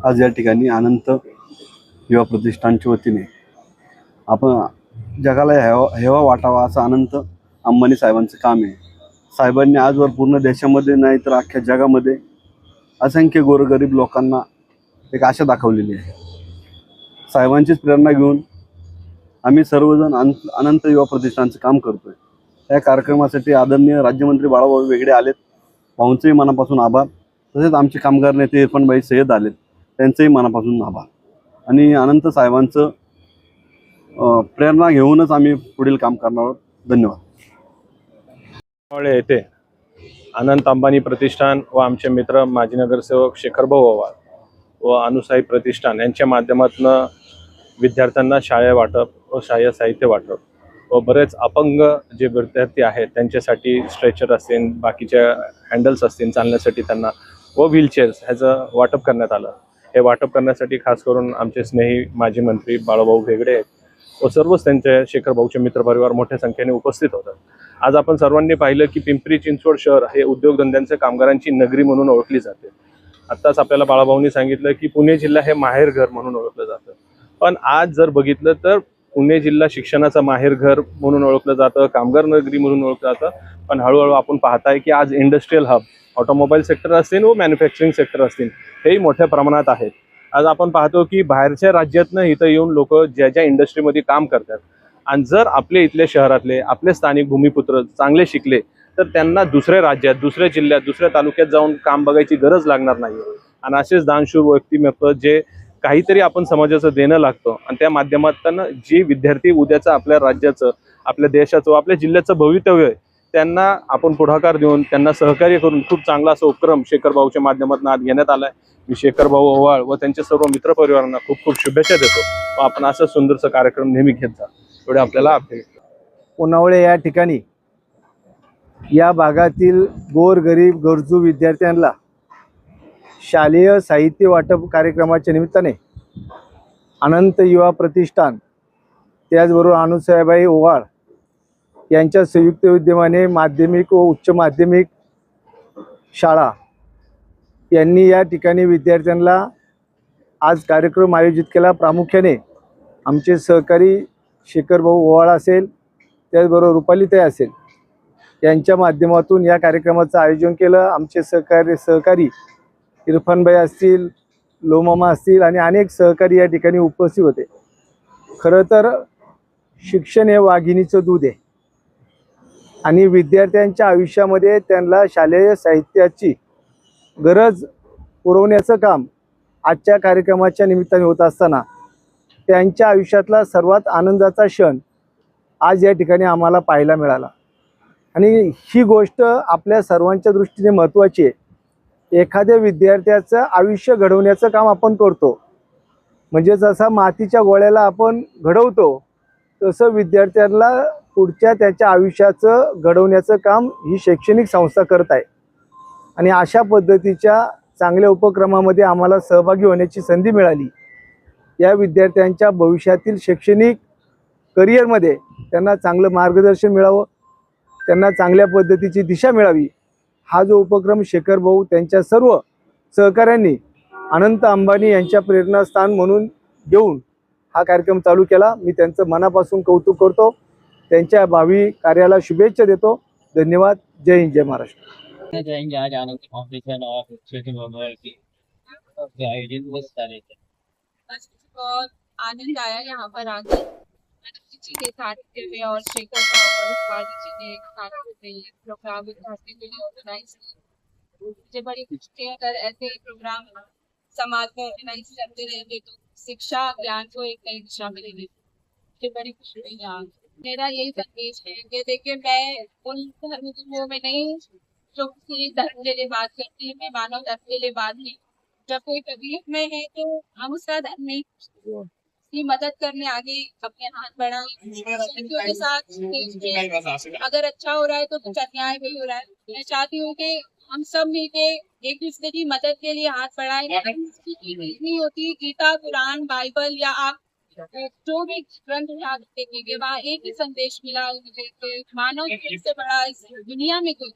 आज या ठिकाणी अनंत युवा प्रतिष्ठानच्या वतीने आपण जगाला हेवा वाटावा असं अनंत अंबानी साहेबांचं काम आहे। साहेबांनी आजवर पूर्ण देशामध्ये नाही तर अख्ख्या जगामध्ये असंख्य गोरगरीब लोकांना एक आशा दाखवलेली आहे। साहेबांचीच प्रेरणा घेऊन आम्ही सर्वजण अनंत युवा प्रतिष्ठानचं काम करतोय। या कार्यक्रमासाठी आदरणीय राज्यमंत्री बाळाभाऊ वेगळे आलेत, भाऊंचेही मनापासून आभार। तसेच आमचे कामगार नेते इरफानभाई सय्यद आलेत, त्यांचेही मनापासून आभार। आणि अनंत साहेबांचं प्रेरणा घेऊनच आम्ही पुढील काम करणार आहोत। धन्यवाद। येथे अनंत अंबानी प्रतिष्ठान व आमचे मित्र माजी नगरसेवक शेखरभाऊ ओवाळ व अनुसाई प्रतिष्ठान यांच्या माध्यमातून विद्यार्थ्यांना शाळा वाटप व शालेय साहित्य वाटप व बरेच अपंग जे विद्यार्थी आहेत त्यांच्यासाठी स्ट्रेचर असतील, बाकीच्या हँडल्स असतील चालण्यासाठी त्यांना व व्हीलचेअर्स ह्याचं वाटप करण्यात आलं। हे वाटप करण्यासाठी खास करून आमचे स्नेही माजी मंत्री बाळाभाऊ वेगळे व सर्वच त्यांचे शेखरभाऊचे मित्रपरिवार मोठ्या संख्येने उपस्थित होतात। आज आपण सर्वांनी पाहिलं की पिंपरी चिंचवड शहर हे उद्योगधंद्यांच्या कामगारांची नगरी म्हणून ओळखली जाते। आत्ताच आपल्याला बाळाभाऊंनी सांगितलं की पुणे जिल्हा हे माहेरघर म्हणून ओळखलं जातं, पण आज जर बघितलं तर पुणे जिल्हा शिक्षणाचा माहेरघर म्हणून ओळखलं जातं, कामगार नगरी म्हणून ओळखलं जातं। पण हळूहळू आपण पाहताय की आज इंडस्ट्रियल हब, ऑटोमोबाईल सेक्टर असतील व मॅन्युफॅक्चरिंग सेक्टर असतील हेही मोठ्या प्रमाणात आहेत। आज आपण पाहतो की बाहेरच्या राज्यातनं इथं येऊन लोक ज्या ज्या इंडस्ट्रीमध्ये काम करतात आणि जर आपले इथले शहरातले आपले स्थानिक भूमिपुत्र चांगले शिकले तर त्यांना दुसऱ्या राज्यात, दुसऱ्या जिल्ह्यात, दुसऱ्या तालुक्यात जाऊन काम बघायची गरज लागणार नाही। आणि असेच दानशूर व्यक्तिमत्व जे काहीतरी आपण समाजाचं देणं लागतं आणि त्या माध्यमातून जी विद्यार्थी उद्याचं आपल्या राज्याचं, आपल्या देशाचं व आपल्या जिल्ह्याचं भवितव्य आहे त्यांना आपण पुढाकार देऊन त्यांना सहकार्य करून खूप चांगला असा उपक्रम शेखरभाऊच्या माध्यमातून आज घेण्यात आला आहे। मी शेखरभाऊ ओवाळ व त्यांच्या सर्व मित्रपरिवारांना खूप खूप शुभेच्छा देतो व आपण असं सुंदरसा कार्यक्रम नेहमी घेत जा एवढे आपल्याला अपेक्षा। पुनावळे या ठिकाणी या भागातील गोरगरीब गरजू विद्यार्थ्यांना शालेय साहित्य वाटप कार्यक्रमाच्या निमित्ताने अनंत युवा प्रतिष्ठान त्याचबरोबर अनुसाहेबाई ओवाळ यांच्या संयुक्त विद्यमाने माध्यमिक व उच्च माध्यमिक शाळा यांनी या ठिकाणी विद्यार्थ्यांना आज कार्यक्रम आयोजित केला। प्रामुख्याने आमचे सहकारी शेखरभाऊ ओवाळ असेल, त्याचबरोबर रुपालीताई असेल यांच्या माध्यमातून या कार्यक्रमाचं आयोजन केलं। आमचे सहकारी इरफानभाई असतील, लोमामा असतील आणि अनेक सहकारी या ठिकाणी उपस्थित होते। खरं तर शिक्षण हे वाघिणीचं दूध आहे आणि विद्यार्थ्यांच्या आयुष्यामध्ये त्यांना शालेय साहित्याची गरज पुरवण्याचं काम आजच्या कार्यक्रमाच्या निमित्ताने होत असताना त्यांच्या आयुष्यातला सर्वात आनंदाचा क्षण आज या ठिकाणी आम्हाला पाहायला मिळाला। आणि ही गोष्ट आपल्या सर्वांच्या दृष्टीने महत्त्वाची आहे। एखाद्या विद्यार्थ्याचं आयुष्य घडवण्याचं काम आपण करतो, म्हणजे जसा मातीच्या गोळ्याला आपण घडवतो तसं विद्यार्थ्यांना पुढच्या त्याच्या आयुष्याचं घडवण्याचं काम ही शैक्षणिक संस्था करत आहे। आणि अशा पद्धतीच्या चांगल्या उपक्रमामध्ये आम्हाला सहभागी होण्याची संधी मिळाली। या विद्यार्थ्यांच्या भविष्यातील शैक्षणिक करिअरमध्ये त्यांना चांगलं मार्गदर्शन मिळावं, त्यांना चांगल्या पद्धतीची दिशा मिळावी, हा जो उपक्रम शेखरभाऊ त्यांच्या सर्व सहकाऱ्यांनी अनंत अंबानी यांच्या प्रेरणास्थान म्हणून घेऊन हा कार्यक्रम चालू केला। मी त्यांचं मनापासून कौतुक करतो, त्यांच्या भावी कार्याला शुभेच्छा देतो। धन्यवाद। जय हिंद, जय महाराष्ट्र। जाएंगे आज आनंद फाउंडेशन और आयोजित बहुत आनंद आया यहाँ पर आकर जी के साथ में और शेखर जी ने साथ में प्रोग्राम विद्यार्थी के लिए ऑर्गेनाइज किया। मुझे बड़ी खुशी है अगर ऐसे प्रोग्राम समाज में ऑर्गेनाइज करते रहेंगे तो शिक्षा ज्ञान को एक नई दिशा मिलेगी। मुझे बड़ी खुशी हुई यहाँ। मेरा यही संदेश है कि देखिए मैं उन धर्म गुरुओं में नहीं जो किसी धर्म के लिए बात करती है, मैं मानव धर्म के लिए बात नहीं। जब कोई तकलीफ में है तो हम उसका धर्म नहीं की मदद करने आगे अपने हाथ बढ़ाएं के साथ। अगर अच्छा हो रहा है तो कुछ अन्याय भी हो रहा है, मैं चाहती हूँ कि हम सब मिलके एक दूसरे की मदद के लिए हाथ बढ़ाएं। नहीं होती गीता, कुरान, बाइबल या आप जो भी ग्रंथ याद देखेंगे वहाँ एक ही संदेश मिला मुझे कि मानव से बड़ा इस दुनिया में कोई